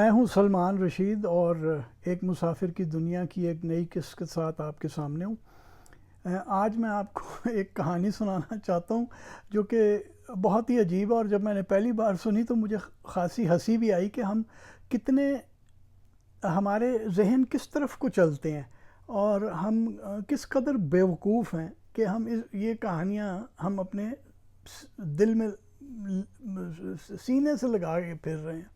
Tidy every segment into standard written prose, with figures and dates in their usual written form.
میں ہوں سلمان رشید اور ایک مسافر کی دنیا کی ایک نئی قصہ کے ساتھ آپ کے سامنے ہوں۔ آج میں آپ کو ایک کہانی سنانا چاہتا ہوں جو کہ بہت ہی عجیب ہے، اور جب میں نے پہلی بار سنی تو مجھے خاصی ہنسی بھی آئی کہ ہم کتنے، ہمارے ذہن کس طرف کو چلتے ہیں اور ہم کس قدر بیوقوف ہیں کہ ہم یہ کہانیاں ہم اپنے دل میں سینے سے لگا کے پھر رہے ہیں۔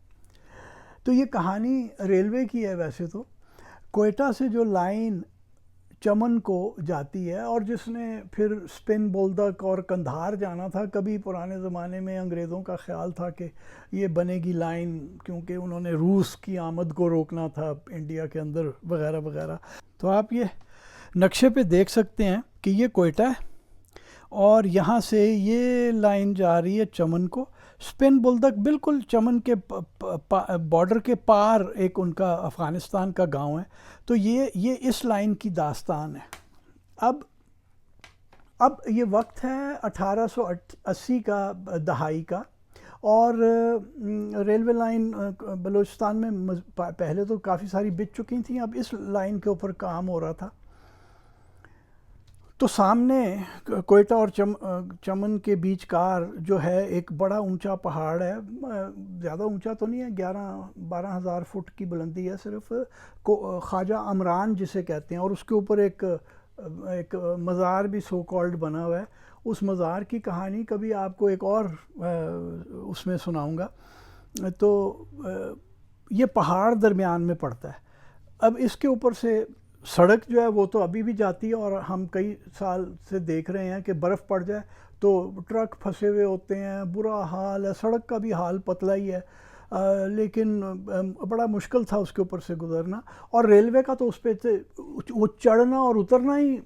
تو یہ کہانی ریلوے کی ہے۔ ویسے تو کوئٹہ سے جو لائن چمن کو جاتی ہے، اور جس نے پھر اسپن بولدک اور قندھار جانا تھا، کبھی پرانے زمانے میں انگریزوں کا خیال تھا کہ یہ بنے گی لائن کیونکہ انہوں نے روس کی آمد کو روکنا تھا انڈیا کے اندر وغیرہ وغیرہ۔ تو آپ یہ نقشے پہ دیکھ سکتے ہیں کہ یہ کوئٹہ ہے اور یہاں سے یہ لائن جا رہی ہے چمن کو۔ اسپن بولدک بالکل چمن کے بارڈر کے پار ایک ان کا افغانستان کا گاؤں ہے۔ تو یہ اس لائن کی داستان ہے۔ اب یہ وقت ہے 1880 کا دہائی کا، اور ریلوے لائن بلوچستان میں پہلے تو کافی ساری بچ چکی تھیں، اب اس لائن کے اوپر کام ہو رہا تھا۔ تو سامنے کوئٹہ اور چمن کے بیچ کار جو ہے ایک بڑا اونچا پہاڑ ہے، زیادہ اونچا تو نہیں ہے، 11-12 ہزار فٹ کی بلندی ہے صرف، خواجہ عمران جسے کہتے ہیں، اور اس کے اوپر ایک مزار بھی سو کالڈ بنا ہوا ہے۔ اس مزار کی کہانی کبھی آپ کو ایک اور اس میں سناؤں گا۔ تو یہ پہاڑ درمیان میں پڑتا ہے۔ اب اس کے اوپر سے سڑک جو ہے وہ تو ابھی بھی جاتی ہے، اور ہم کئی سال سے دیکھ رہے ہیں کہ برف پڑ جائے تو ٹرک پھنسے ہوئے ہوتے ہیں، برا حال ہے، سڑک کا بھی حال پتلا ہی ہے، لیکن بڑا مشکل تھا اس کے اوپر سے گزرنا۔ اور ریلوے کا تو اس پہ وہ چڑھنا اور اترنا ہی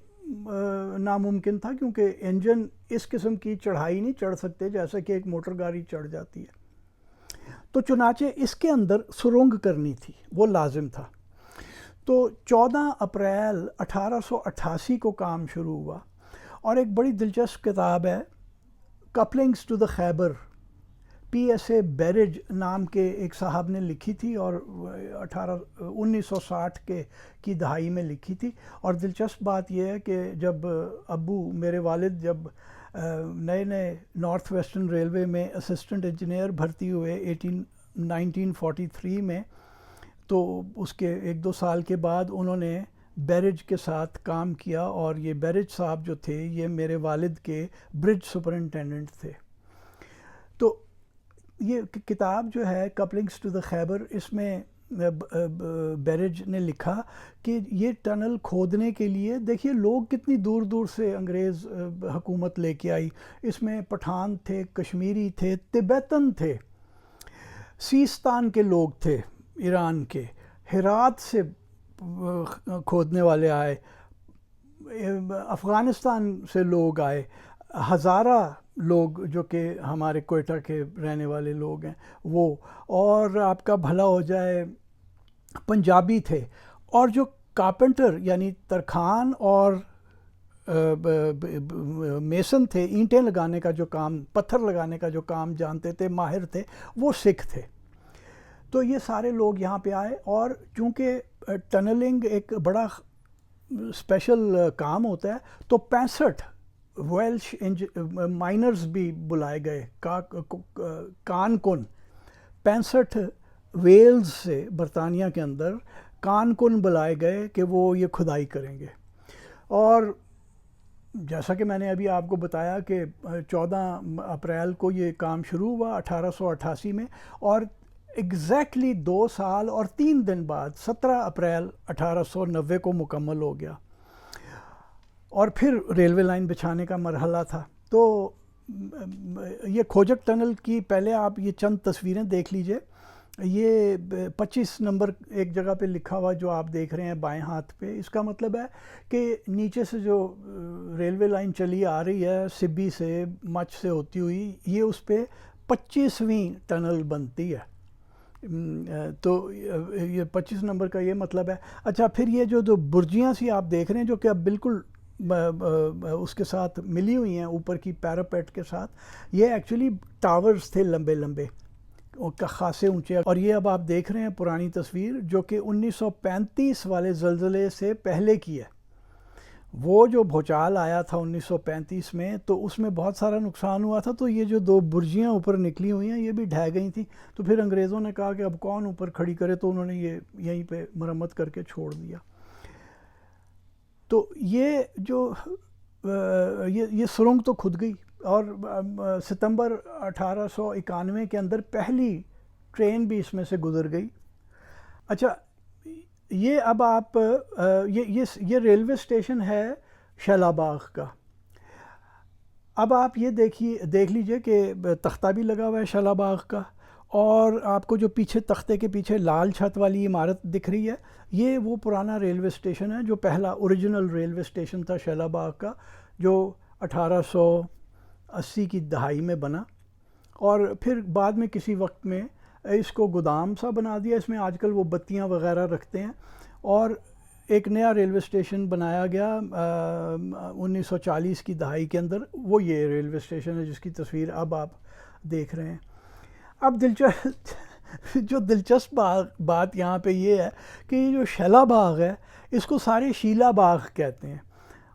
ناممکن تھا، کیونکہ انجن اس قسم کی چڑھائی نہیں چڑھ سکتے جیسا کہ ایک موٹر گاڑی چڑھ جاتی ہے۔ تو چنانچہ اس کے اندر سرنگ کرنی تھی، وہ لازم تھا۔ تو 14 اپریل 1888 کو کام شروع ہوا، اور ایک بڑی دلچسپ کتاب ہے کپلنگز to the Khyber, P S A بیرج نام کے ایک صاحب نے لکھی تھی، اور 1960 کی دہائی میں لکھی تھی۔ اور دلچسپ بات یہ ہے کہ جب میرے والد جب نئے نارتھ ویسٹرن ریلوے میں اسسٹنٹ انجینئر بھرتی ہوئے 1943 میں، تو اس کے 1-2 سال کے بعد انہوں نے بیرج کے ساتھ کام کیا، اور یہ بیرج صاحب جو تھے یہ میرے والد کے برج سپرنٹینڈنٹ تھے۔ تو یہ کتاب جو ہے کپلنگز ٹو دا خیبر، اس میں بیرج نے لکھا کہ یہ ٹنل کھودنے کے لیے دیکھیے لوگ کتنی دور دور سے انگریز حکومت لے کے آئی۔ اس میں پٹھان تھے، کشمیری تھے، تبیتن تھے، سیستان کے لوگ تھے، ایران کے، ہرات سے کھودنے والے آئے، افغانستان سے لوگ آئے، ہزارہ لوگ جو کہ ہمارے کوئٹہ کے رہنے والے لوگ ہیں وہ، اور آپ کا بھلا ہو جائے پنجابی تھے، اور جو کارپینٹر یعنی ترکھان اور میسن تھے، اینٹیں لگانے کا جو کام، پتھر لگانے کا جو کام جانتے تھے، ماہر تھے، وہ سکھ تھے۔ تو یہ سارے لوگ یہاں پہ آئے، اور چونکہ ٹنلنگ ایک بڑا اسپیشل کام ہوتا ہے، تو 65 ویلش مائنرز بھی بلائے گئے، کان کن 65 ویلز سے برطانیہ کے اندر کان کن بلائے گئے کہ وہ یہ کھدائی کریں گے۔ اور جیسا کہ میں نے ابھی آپ کو بتایا کہ 14 اپریل کو یہ کام شروع ہوا 1888 میں، اور ایگزیکٹلی 2 سال اور 3 دن بعد 17 اپریل 1890 کو مکمل ہو گیا، اور پھر ریلوے لائن بچھانے کا مرحلہ تھا۔ تو یہ کھوجک ٹنل کی پہلے آپ یہ چند تصویریں دیکھ لیجئے۔ یہ 25 نمبر ایک جگہ پہ لکھا ہوا جو آپ دیکھ رہے ہیں بائیں ہاتھ پہ، اس کا مطلب ہے کہ نیچے سے جو ریلوے لائن چلی آ رہی ہے سبی سے، مچ سے ہوتی ہوئی، یہ اس پہ 25ویں ٹنل بنتی ہے۔ تو یہ 25 نمبر کا یہ مطلب ہے۔ اچھا، پھر یہ جو برجیاں سی آپ دیکھ رہے ہیں جو کہ اب بالکل اس کے ساتھ ملی ہوئی ہیں اوپر کی پیراپیٹ کے ساتھ، یہ ایکچولی ٹاورز تھے لمبے لمبے، کا خاصے اونچے. اور یہ اب آپ دیکھ رہے ہیں پرانی تصویر جو کہ 1935 والے زلزلے سے پہلے کی ہے. وہ جو بھوچال آیا تھا 1935 میں تو اس میں بہت سارا نقصان ہوا تھا. تو یہ جو 2 برجیاں اوپر نکلی ہوئی ہیں یہ بھی ڈھہ گئی تھیں. تو پھر انگریزوں نے کہا کہ اب کون اوپر کھڑی کرے, تو انہوں نے یہ یہیں پہ مرمت کر کے چھوڑ دیا. تو یہ جو یہ سرنگ تو کھد گئی, اور ستمبر 1891 کے اندر پہلی ٹرین بھی اس میں سے گزر گئی. اچھا, یہ اب آپ یہ ریلوے اسٹیشن ہے شیلا باغ کا. اب آپ یہ دیکھ لیجئے کہ تختہ بھی لگا ہوا ہے شیلا باغ کا, اور آپ کو جو پیچھے تختے کے پیچھے لال چھت والی عمارت دکھ رہی ہے, یہ وہ پرانا ریلوے اسٹیشن ہے جو پہلا اوریجنل ریلوے اسٹیشن تھا شیلا باغ کا, جو 1880 کی دہائی میں بنا, اور پھر بعد میں کسی وقت میں اس کو گودام سا بنا دیا. اس میں آج کل وہ بتیاں وغیرہ رکھتے ہیں, اور ایک نیا ریلوے اسٹیشن بنایا گیا 1940 کی دہائی کے اندر. وہ یہ ریلوے اسٹیشن ہے جس کی تصویر اب آپ دیکھ رہے ہیں. اب دلچسپ بات یہاں پہ یہ ہے کہ یہ جو شیلا باغ ہے اس کو سارے شیلا باغ کہتے ہیں,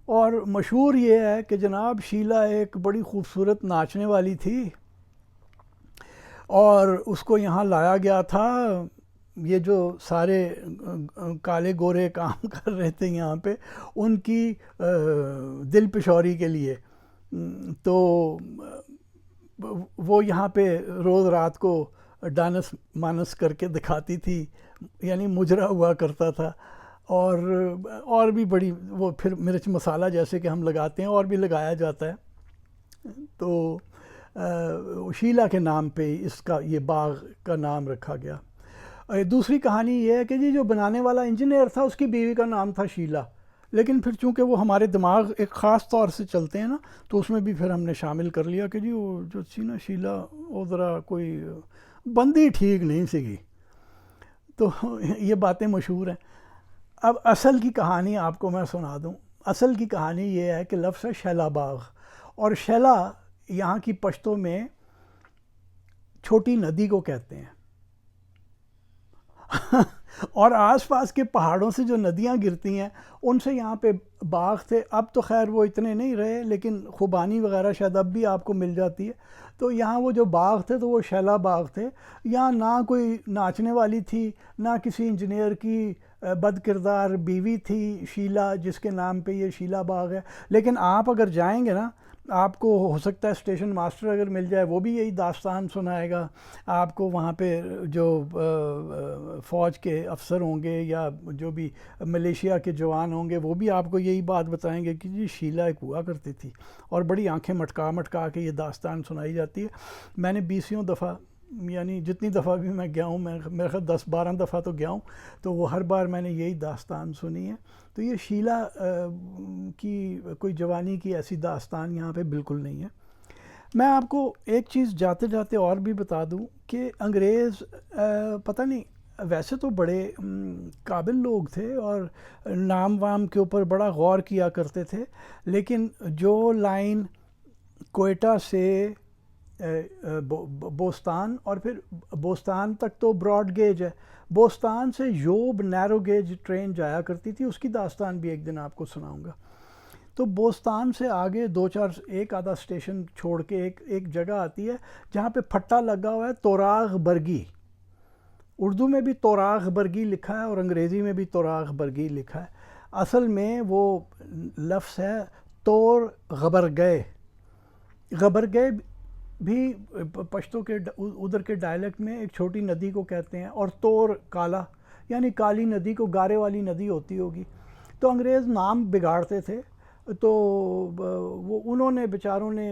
اور مشہور یہ ہے کہ جناب شیلا ایک بڑی خوبصورت ناچنے والی تھی, اور اس کو یہاں لایا گیا تھا. یہ جو سارے کالے گورے کام کر رہے تھے یہاں پہ, ان کی دل پشوری کے لیے. تو وہ یہاں پہ روز رات کو ڈانس مانس کر کے دکھاتی تھی, یعنی مجرا ہوا کرتا تھا. اور بھی بڑی وہ پھر مرچ مسالہ جیسے کہ ہم لگاتے ہیں اور بھی لگایا جاتا ہے. تو شیلا کے نام پہ اس کا یہ باغ کا نام رکھا گیا. دوسری کہانی یہ ہے کہ جو بنانے والا انجینئر تھا اس کی بیوی کا نام تھا شیلا, لیکن پھر چونکہ وہ ہمارے دماغ ایک خاص طور سے چلتے ہیں نا, تو اس میں بھی پھر ہم نے شامل کر لیا کہ وہ جو تھی نا شیلا, وہ ذرا کوئی بندی ٹھیک نہیں سیگی. تو یہ باتیں مشہور ہیں. اب اصل کی کہانی آپ کو میں سنا دوں. اصل کی کہانی یہ ہے کہ لفظ ہے شیلا باغ, اور شیلا یہاں کی پشتوں میں چھوٹی ندی کو کہتے ہیں. اور آس پاس کے پہاڑوں سے جو ندیاں گرتی ہیں ان سے یہاں پہ باغ تھے. اب تو خیر وہ اتنے نہیں رہے, لیکن خوبانی وغیرہ شاید اب بھی آپ کو مل جاتی ہے. تو یہاں وہ جو باغ تھے تو وہ شیلا باغ تھے. یہاں نہ کوئی ناچنے والی تھی, نہ کسی انجینئر کی بد کردار بیوی تھی شیلا جس کے نام پہ یہ شیلا باغ ہے. لیکن آپ اگر جائیں گے نا, آپ کو ہو سکتا ہے اسٹیشن ماسٹر اگر مل جائے وہ بھی یہی داستان سنائے گا. آپ کو وہاں پہ جو فوج کے افسر ہوں گے یا جو بھی ملیشیا کے جوان ہوں گے وہ بھی آپ کو یہی بات بتائیں گے کہ جی شیلا ایک ہوا کرتی تھی, اور بڑی آنکھیں مٹکا کے یہ داستان سنائی جاتی ہے. میں نے 20 دفعہ, یعنی جتنی دفعہ بھی میں گیا ہوں, میرے خیال 10-12 دفعہ تو گیا ہوں, تو وہ ہر بار میں نے یہی داستان سنی ہے. تو یہ شیلا کی کوئی جوانی کی ایسی داستان یہاں پہ بالکل نہیں ہے. میں آپ کو ایک چیز جاتے جاتے اور بھی بتا دوں کہ انگریز پتہ نہیں, ویسے تو بڑے قابل لوگ تھے اور نام وام کے اوپر بڑا غور کیا کرتے تھے, لیکن جو لائن کوئٹہ سے بوستان, اور پھر بوستان تک تو براڈ گیج ہے, بوستان سے یوب نیرو گیج ٹرین جایا کرتی تھی, اس کی داستان بھی ایک دن آپ کو سناؤں گا. تو بوستان سے آگے 2-4 ایک آدھا اسٹیشن چھوڑ کے ایک جگہ آتی ہے جہاں پہ پھٹا لگا ہوا ہے توراغ برگی. اردو میں بھی توراغ برگی لکھا ہے اور انگریزی میں بھی توراغ برگی لکھا ہے. اصل میں وہ لفظ ہے تور غبرگئے. غبرگئے بھی پشتو کے ادھر کے ڈائلیکٹ میں ایک چھوٹی ندی کو کہتے ہیں, اور تور کالا یعنی کالی ندی کو گارے والی ندی ہوتی ہوگی. تو انگریز نام بگاڑتے تھے, تو وہ انہوں نے بیچاروں نے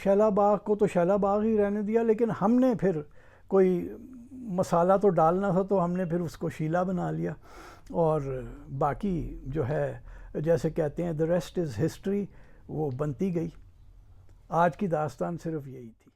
شیلا باغ کو تو شیلا باغ ہی رہنے دیا, لیکن ہم نے پھر کوئی مسالہ تو ڈالنا تھا تو ہم نے پھر اس کو شیلا بنا لیا, اور باقی جو ہے جیسے کہتے ہیں the rest is history, وہ بنتی گئی. آج کی داستان صرف یہی تھی.